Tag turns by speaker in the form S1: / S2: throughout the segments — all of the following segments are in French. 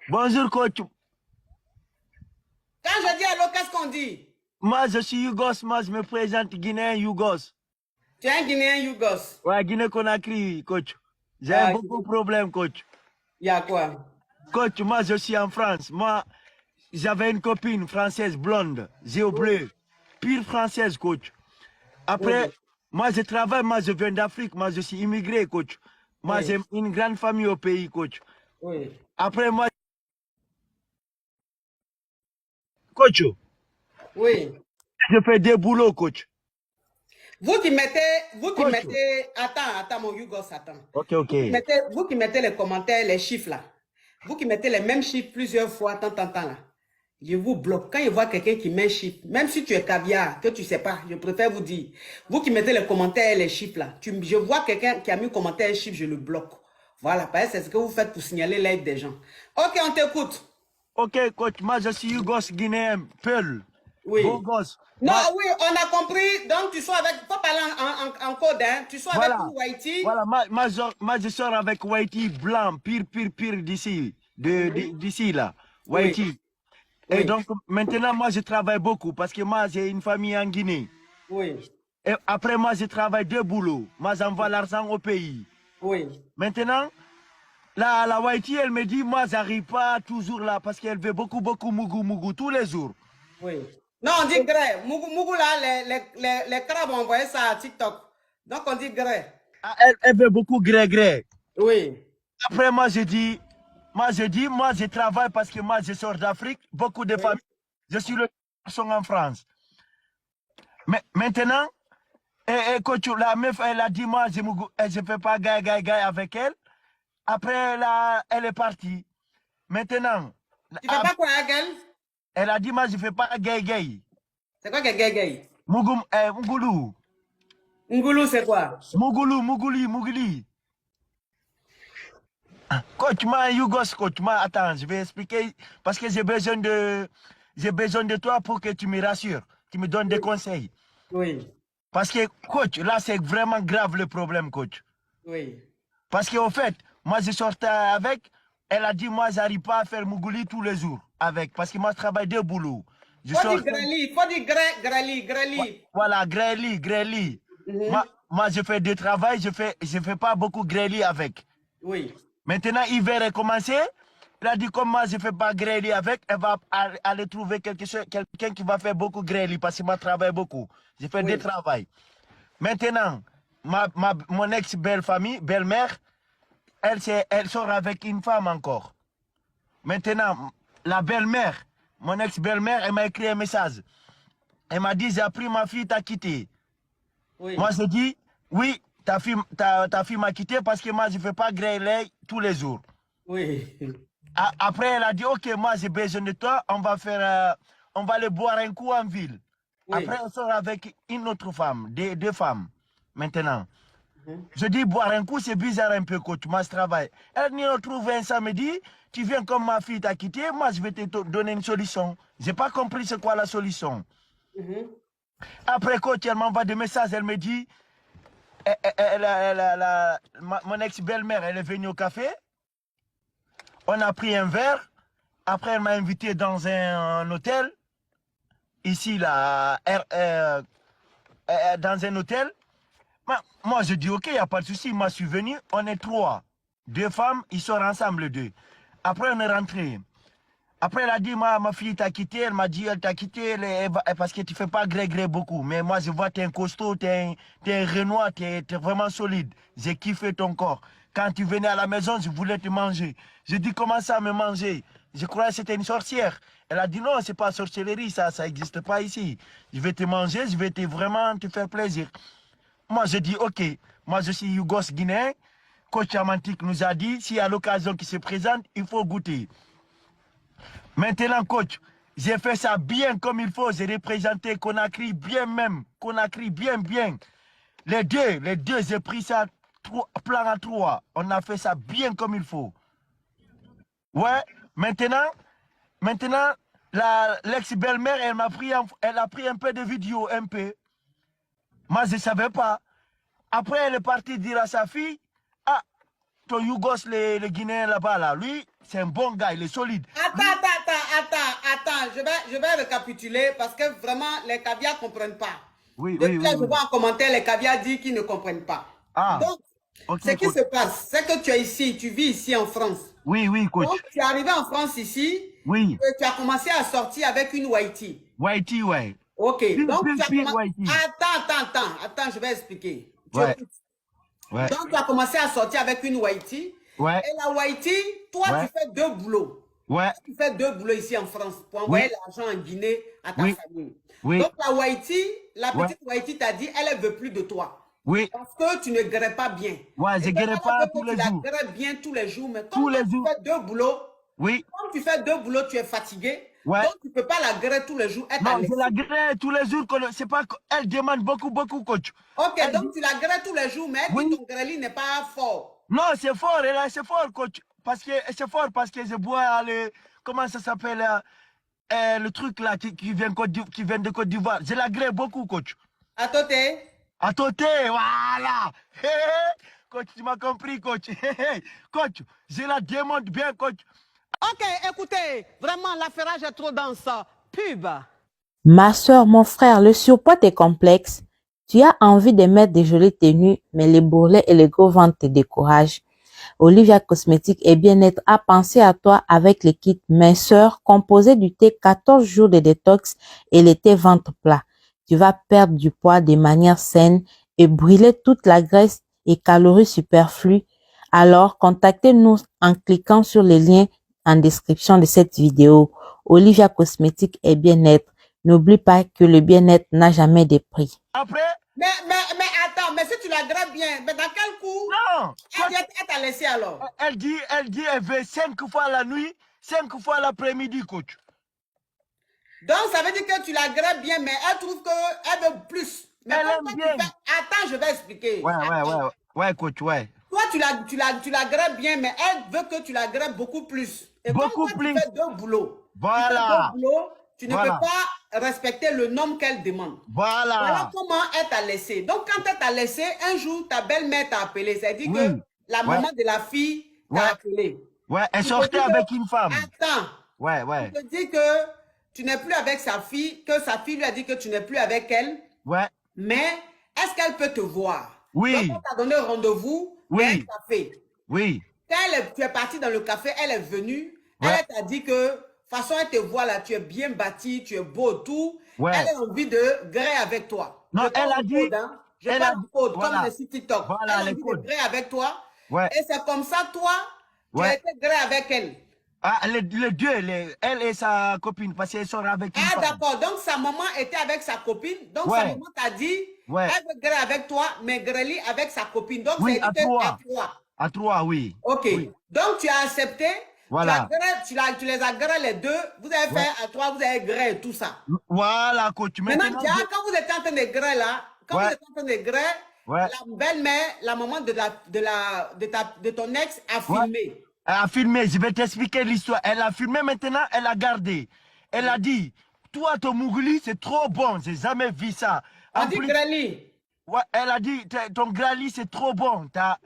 S1: Bonjour, coach.
S2: Quand je dis allô, qu'est-ce qu'on dit?
S1: Moi, je suis Yougos. Moi, je me présente Guinéen Yougos.
S2: Tu es un Guinéen Yougos.
S1: Ouais, Guinée-Conakry, coach. J'ai
S2: Ah,
S1: beaucoup de problèmes, coach.
S2: il y a quoi?
S1: Coach, moi, je suis en France. Moi, j'avais une copine française blonde, yeux
S2: Oui,
S1: bleus, pure française, coach. Après,
S2: oui,
S1: moi, je travaille, moi, je viens d'Afrique. Moi, je suis immigré, coach. Moi,
S2: oui,
S1: j'ai une grande famille au pays, coach.
S2: oui,
S1: Après, moi, coach,
S2: oui.
S1: je fais des boulots, coach.
S2: Vous qui
S1: Coach.
S2: mettez, attends, mon Yougos, attends.
S1: Ok, ok.
S2: Vous qui mettez les commentaires, les chiffres là. Vous qui mettez les mêmes chiffres plusieurs fois, tant, là. Je vous bloque. Quand je vois quelqu'un qui met un chiffre, même si tu es caviar, que tu ne sais pas, je préfère vous dire. Vous qui mettez les commentaires, les chiffres là, je vois quelqu'un qui a mis un commentaire, un chiffre, je le bloque. Voilà, parce que c'est ce que vous faites pour signaler l'aide des gens. Ok, on t'écoute.
S1: Ok, coach, moi, je suis Yougos Guinéen, Peul. Beau
S2: Oui.
S1: gosse.
S2: Non,
S1: Moi,
S2: oui, on a compris. Donc, tu sois avec, faut parler en code, hein. Tu sois avec
S1: voilà.
S2: Whitey.
S1: Voilà, moi, je sors avec Whitey blanc, pire d'ici,
S2: Mhm.
S1: d'ici là,
S2: Oui,
S1: Whitey. Et
S2: oui,
S1: donc, maintenant, moi, je travaille beaucoup parce que moi, j'ai une famille en Guinée.
S2: oui,
S1: Et après, moi, je travaille deux boulots. Moi, j'envoie l'argent au pays.
S2: oui,
S1: Maintenant, la Whitey, elle me dit, moi, j'arrive pas toujours là parce qu'elle veut beaucoup mougou, tous les jours.
S2: oui. Non, on dit grès. Mougou, là, les crabes ont envoyé ça à TikTok. Donc, on dit grès.
S1: Ah, elle veut beaucoup gré.
S2: Oui,
S1: Après, moi, je travaille parce que moi, je sors d'Afrique, beaucoup de
S2: oui,
S1: familles. Je suis le garçon en France. Mais maintenant, coach, la meuf, elle a dit, moi, je ne fais pas gay avec elle. Après, elle est partie. Maintenant,
S2: tu fais pas quoi, Hagel?
S1: elle a dit, moi, je ne fais pas gay.
S2: C'est quoi que gay?
S1: Mougoulou.
S2: Ngoulou, c'est quoi?
S1: Mougouli. Coach, moi, Yougos, coach, moi, attends, je vais expliquer parce que j'ai besoin de toi pour que tu me rassures, tu me donnes des
S2: Oui,
S1: conseils.
S2: oui,
S1: Parce que, coach, là, c'est vraiment grave le problème, coach.
S2: oui.
S1: Parce qu'au fait, moi, je sortais avec, elle a dit, moi, j'arrive pas à faire Mougouli tous les jours avec, parce que moi, je travaille deux boulots. Je
S2: Faut
S1: sors,
S2: dire greli, faut dire greli.
S1: voilà, grêli.
S2: Mhm.
S1: Moi, je fais du travail, je fais pas beaucoup grêli avec.
S2: Oui,
S1: Maintenant, l'hiver est commencé. Elle a dit, comme moi, je ne fais pas grêli avec, elle va aller trouver quelqu'un qui va faire beaucoup grêli parce que moi, je travaille beaucoup. Je fais du
S2: oui,
S1: travail. Maintenant, mon belle-mère, elle sort avec une femme encore. Maintenant, la belle-mère, mon ex-belle-mère, elle m'a écrit un message. Elle m'a dit, j'ai pris ma fille, t'as quitté. Moi,
S2: oui,
S1: je dis, oui, ta fille m'a quitté parce que moi, je ne fais pas grêler tous les jours.
S2: oui,
S1: Après, elle a dit, OK, moi, j'ai besoin de toi. On va aller boire un coup en ville. Après,
S2: oui.
S1: on sort avec une autre femme, deux femmes, maintenant.
S2: Mhm.
S1: Je dis, boire un coup, c'est bizarre un peu, coach. Moi, je travaille. Elle nous retrouve un samedi. Tu viens comme ma fille t'a quitté. Moi, je vais te donner une solution. Je n'ai pas compris c'est quoi la solution.
S2: Mhm.
S1: Après, coach, elle m'envoie des messages. Elle me dit, mon ex-belle-mère, elle est venue au café. On a pris un verre. Après, elle m'a invité dans un hôtel, ici, là, dans un hôtel. Moi, je dis, OK, il n'y a pas de souci. Moi, je suis venu, on est trois. Deux femmes, ils sont ensemble, deux. Après, on est rentré. Après, elle a dit, ma fille t'a quitté. Elle m'a dit, elle t'a quitté parce que tu ne fais pas gré beaucoup. Mais moi, je vois, tu es un costaud, tu es un Renoir, tu es vraiment solide. J'ai kiffé ton corps. Quand tu venais à la maison, je voulais te manger. Je dis, comment ça me manger? Je croyais que c'était une sorcière. Elle a dit, non, c'est pas sorcellerie, ça n'existe pas ici. Je vais te manger, je vais vraiment te faire plaisir. Moi, je dis, OK, moi, je suis Yougos guinéen. Coach Amantique nous a dit, s'il y a l'occasion qui se présente, il faut goûter. Maintenant, coach, j'ai fait ça bien comme il faut. J'ai représenté Conakry bien même. Conakry bien. Les deux, j'ai pris ça plan à trois. On a fait ça bien comme il faut. Ouais, maintenant, l'ex-belle-mère, elle a pris un peu de vidéo, un peu. Moi, je ne savais pas. Après, elle est partie dire à sa fille, ah, ton Yougos, le Guinéen là-bas, là, lui, c'est un bon gars, il est solide.
S2: Attends, je vais récapituler parce que vraiment, les caviars ne comprennent pas.
S1: Oui, oui,
S2: Depuis
S1: oui,
S2: là, je
S1: oui.
S2: vois en commentaire, les caviars disent qu'ils ne comprennent pas.
S1: Ah,
S2: Donc, ce
S1: ok,
S2: qui
S1: coach.
S2: se passe, c'est que tu es ici, tu vis ici en France.
S1: Oui, oui,
S2: Donc,
S1: coach.
S2: tu es arrivé en France ici,
S1: Oui.
S2: et tu as commencé à sortir avec une Whitey.
S1: Whitey, ouais.
S2: Ok, donc tu as
S1: Pire
S2: commencé...
S1: Whitey.
S2: Attends, je vais expliquer. Tu
S1: Ouais,
S2: écoutes.
S1: ouais,
S2: Donc, tu as commencé à sortir avec une Whitey.
S1: ouais,
S2: Et la Whitey, toi, tu
S1: ouais,
S2: fais deux boulots.
S1: ouais,
S2: Tu fais deux boulots ici en France pour
S1: oui,
S2: envoyer l'argent en Guinée à ta
S1: oui,
S2: famille.
S1: oui,
S2: Donc, la Whitey, la
S1: ouais,
S2: petite Whitey t'a dit, elle ne veut plus de toi.
S1: oui.
S2: Parce que tu ne grées pas bien.
S1: Ouais, je
S2: Et
S1: guéris
S2: qu'elle
S1: pas
S2: veut
S1: tous
S2: que tu
S1: les
S2: la
S1: jours.
S2: grées bien tous les jours. Mais
S1: Tous
S2: comme toi,
S1: les
S2: tu
S1: jours.
S2: fais deux boulots,
S1: Oui,
S2: comme tu fais deux boulots, tu es fatigué.
S1: ouais.
S2: Donc, tu ne peux pas la griller tous les jours. Elle t'a
S1: Non, je la
S2: laissé.
S1: grée tous les jours. C'est pas, elle demande beaucoup, beaucoup, coach.
S2: Ok,
S1: Elle dit,
S2: donc tu la grilles tous les jours, mais elle dit
S1: oui.
S2: ton grêlis n'est pas fort.
S1: Non, c'est fort, c'est fort, coach. C'est fort parce que je bois comment ça s'appelle, le truc là qui vient de Côte d'Ivoire. Je la grée beaucoup, coach.
S2: À côté.
S1: À côté, voilà. Hé, hé. Coach, tu m'as compris, coach. Hé, hé. Coach, je la demande bien, coach.
S2: Ok, écoutez, vraiment, l'affairage est trop dans ça. Pub.
S3: Ma soeur, mon frère, le surpoids est complexe. Tu as envie de mettre des jolies tenues, mais les bourrelets et les gros ventres te découragent. Olivia Cosmétique et Bien-être a pensé à toi avec les kits minceur composé du thé 14 jours de détox et le thé ventre plat. Tu vas perdre du poids de manière saine et brûler toute la graisse et calories superflues. Alors, contactez-nous en cliquant sur les liens en description de cette vidéo. Olivia Cosmétique et Bien-être. N'oublie pas que le bien-être n'a jamais de prix.
S1: Après,
S2: Mais attends, mais si tu la grèves bien, mais dans quel coup
S1: non.
S2: elle t'a laissé alors?
S1: Elle veut 5 fois la nuit, 5 fois l'après-midi, coach.
S2: Donc ça veut dire que tu la grèves bien, mais elle trouve qu'elle veut plus. Mais
S1: Elle
S2: comme
S1: aime
S2: toi,
S1: bien.
S2: Attends, je vais expliquer.
S1: Ouais, coach, ouais.
S2: Toi, tu la grèves bien, mais elle veut que tu la grèves beaucoup plus. Et comme
S1: Beaucoup
S2: toi, tu
S1: plus.
S2: fais deux boulots.
S1: Voilà.
S2: Tu ne peux pas respecter le nombre qu'elle demande. Voilà
S1: Voilà.
S2: comment elle t'a laissé. Donc, quand elle t'a laissé, un jour, ta belle-mère t'a appelé. C'est-à-dire
S1: Oui.
S2: que la
S1: Ouais.
S2: maman de la fille t'a
S1: Ouais.
S2: appelé.
S1: Ouais, elle
S2: Il te
S1: sortait
S2: dit que-
S1: avec une femme.
S2: Attends.
S1: Ouais,
S2: Il
S1: ouais.
S2: te dit que tu n'es plus avec sa fille, que sa fille lui a dit que tu n'es plus avec elle.
S1: Ouais.
S2: Mais est-ce qu'elle peut te voir?
S1: Oui.
S2: Donc, on t'a donné rendez-vous
S1: Oui.
S2: dans un café.
S1: Oui.
S2: Quand tu es parti dans le café, elle est venue.
S1: Ouais.
S2: Elle t'a dit que, de toute façon, elle te voit là, tu es bien bâti, tu es beau, tout.
S1: Ouais.
S2: Elle a envie de griller avec toi.
S1: Non, elle a dit.
S2: Je parle en code,
S1: voilà.
S2: comme le site TikTok.
S1: Voilà,
S2: Elle a
S1: les
S2: envie de
S1: codes.
S2: griller avec toi.
S1: Ouais.
S2: Et c'est comme ça, toi, tu as
S1: Ouais.
S2: été griller avec elle.
S1: Ah, les deux, elle et sa copine, parce qu'elle sort avec une
S2: Ah,
S1: femme.
S2: d'accord. Donc, sa maman était avec sa copine. Donc,
S1: Ouais.
S2: sa maman t'a dit,
S1: Ouais.
S2: elle veut griller avec toi, mais griller avec sa copine. Donc,
S1: Oui,
S2: c'est
S1: à
S2: dit que
S1: trois.
S2: à trois.
S1: À 3, oui.
S2: Ok.
S1: Oui.
S2: Donc, tu as accepté.
S1: Voilà.
S2: Tu les as grillés les deux. Vous avez fait à trois, vous avez grillé tout ça.
S1: Voilà, coach.
S2: Maintenant, quand vous étiez en train de griller là, quand vous étiez en train de griller,
S1: Ouais.
S2: la belle-mère, la maman de ton ex a filmé.
S1: Elle a filmé, je vais t'expliquer l'histoire. Elle a filmé maintenant, elle a gardé. Elle a dit, toi, ton mougli, c'est trop bon, j'ai jamais vu ça.
S2: On
S1: En
S2: dit
S1: plus,
S2: grili.
S1: ouais, elle a dit, ton grali, c'est trop bon. Tu as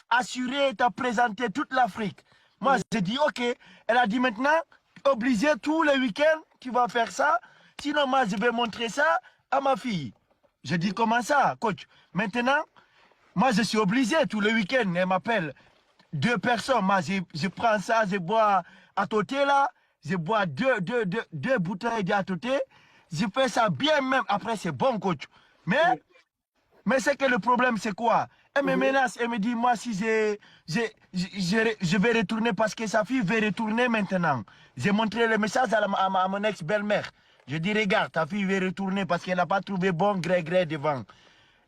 S1: assuré, tu as présenté toute l'Afrique. Moi, j'ai dit, ok. Elle a dit maintenant, obligé tous les week-ends, tu vas faire ça. Sinon, moi, je vais montrer ça à ma fille. J'ai dit, comment ça, coach? Maintenant, moi, je suis obligé tous les week-ends. Elle m'appelle 2 personnes. Moi, je prends ça, je bois à côté là. Je bois deux bouteilles à côté. Je fais ça bien même. Après, c'est bon, coach. Mais c'est que le problème, c'est quoi? Elle me menace, elle me dit, moi, si je vais retourner parce que sa fille veut retourner maintenant. J'ai montré le message à mon ex-belle-mère. Je dis, regarde, ta fille veut retourner parce qu'elle n'a pas trouvé bon gré devant.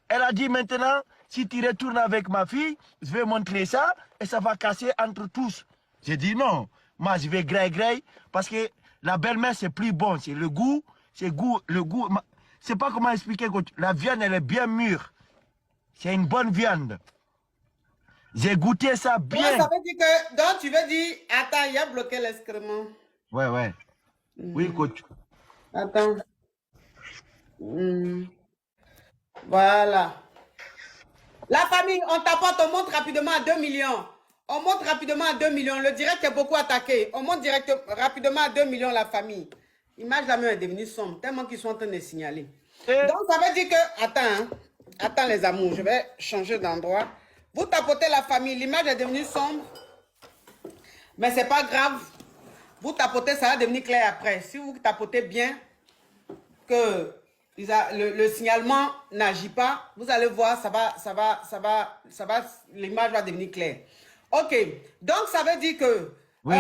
S1: Elle a dit maintenant, si tu retournes avec ma fille, je vais montrer ça et ça va casser entre tous. J'ai dit non, moi je vais gré parce que la belle-mère c'est plus bon, c'est le goût, le goût. Je sais pas comment expliquer, coach. La viande elle est bien mûre. C'est une bonne viande. J'ai goûté ça bien.
S2: Ouais, ça veut dire que, donc tu veux dire, attends, il a bloqué l'excrément.
S1: Ouais. Oui, coach.
S2: Attends. Voilà. La famille, on t'apporte, on monte rapidement à 2 millions. On monte rapidement à 2 millions. Le direct est beaucoup attaqué. On monte rapidement à 2 millions la famille. L'image là même est devenue sombre, tellement qu'ils sont en train de signaler. Donc ça veut dire que... Attends, hein. Attends les amours, je vais changer d'endroit. Vous tapotez la famille, l'image est devenue sombre. Mais c'est pas grave. Vous tapotez, ça va devenir clair après. Si vous tapotez bien, que le signalement n'agit pas, vous allez voir, l'image va devenir claire. Ok, donc ça veut dire que
S1: Oui.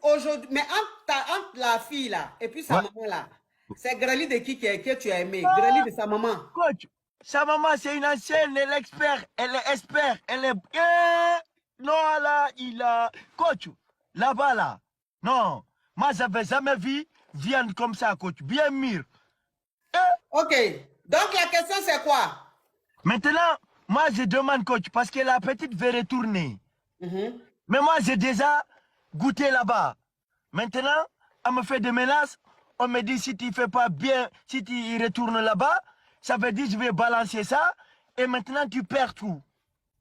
S2: aujourd'hui, mais entre la fille là et puis sa maman là, c'est Greli de qui que tu as aimé? Greli de sa maman.
S1: Coach, sa maman c'est une ancienne, elle est expert, elle est... non, là, Coach, là-bas là, non, moi j'avais jamais vu viande comme ça, coach, bien mûre.
S2: Ok, donc la question c'est quoi?
S1: Maintenant, moi je demande coach, parce que la petite veut retourner. Mais moi j'ai déjà goûté là-bas. Maintenant, on me fait des menaces, on me dit si tu fais pas bien, si tu retournes là-bas, ça veut dire je vais balancer ça, et maintenant tu perds tout.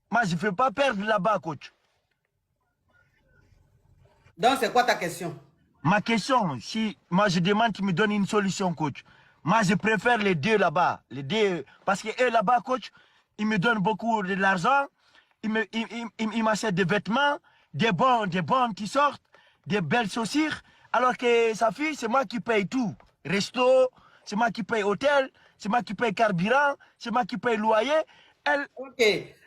S1: Moi je ne veux pas perdre là-bas, coach.
S2: Donc c'est quoi ta question?
S1: Ma question, si moi je demande tu me donnes une solution, coach. Moi je préfère les deux là-bas, les deux, parce que eux là-bas, coach, ils me donnent beaucoup de l'argent, ils m'achètent des vêtements, des bons qui sortent, des belles chaussures, alors que sa fille, c'est moi qui paye tout. Resto, c'est moi qui paye hôtel, c'est moi qui paye carburant, c'est moi qui paye loyer. Elle...
S2: Ok.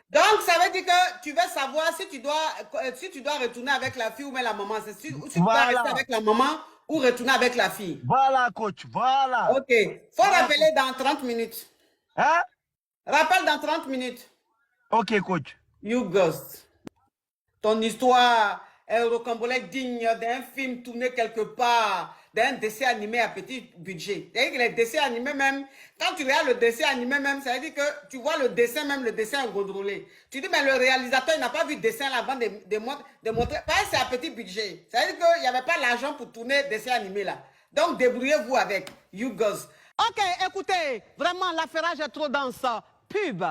S2: Donc, ça veut dire que tu veux savoir si tu dois retourner avec la fille ou même la maman. Si tu dois rester avec la maman ou retourner avec la fille.
S1: Voilà, coach, voilà.
S2: Ok. Faut rappeler dans 30 minutes.
S1: Hein?
S2: Rappelle dans 30 minutes.
S1: Ok, coach.
S2: You ghost. Ton histoire est rocambolesque digne d'un film tourné quelque part, d'un dessin animé à petit budget. C'est-à-dire que les dessins animés même, quand tu regardes le dessin animé même, ça veut dire que tu vois le dessin même, le dessin est contrôlé. Tu dis, mais le réalisateur, il n'a pas vu le dessin là avant de montrer. Parce que c'est à petit budget. Ça veut dire qu'il n'y avait pas l'argent pour tourner le dessin animé là. Donc, débrouillez-vous avec You Ghost. Ok, écoutez, vraiment, l'affairage est trop dense. Pub.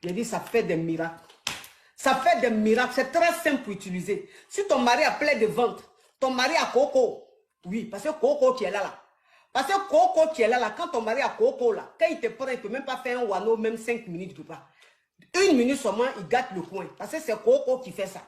S2: J'ai dit, ça fait des miracles. Ça fait des miracles, c'est très simple pour utiliser. Si ton mari a plein de ventre, ton mari a Coco, oui, parce que Coco qui est là. Parce que Coco qui est là, quand ton mari a Coco là, quand il te prend, il ne peut même pas faire un wano, même 5 minutes, il ne peut pas. 1 minute seulement, il gâte le coin. Parce que c'est Coco qui fait ça.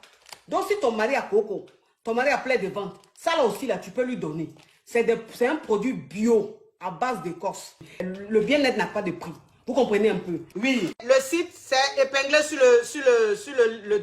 S2: Donc si ton mari a Coco, ton mari a plein de ventre, ça là aussi, là, tu peux lui donner. C'est un produit bio à base d'écorce. Le bien-être n'a pas de prix. Vous comprenez un peu? Oui. Le site, c'est épinglé sur le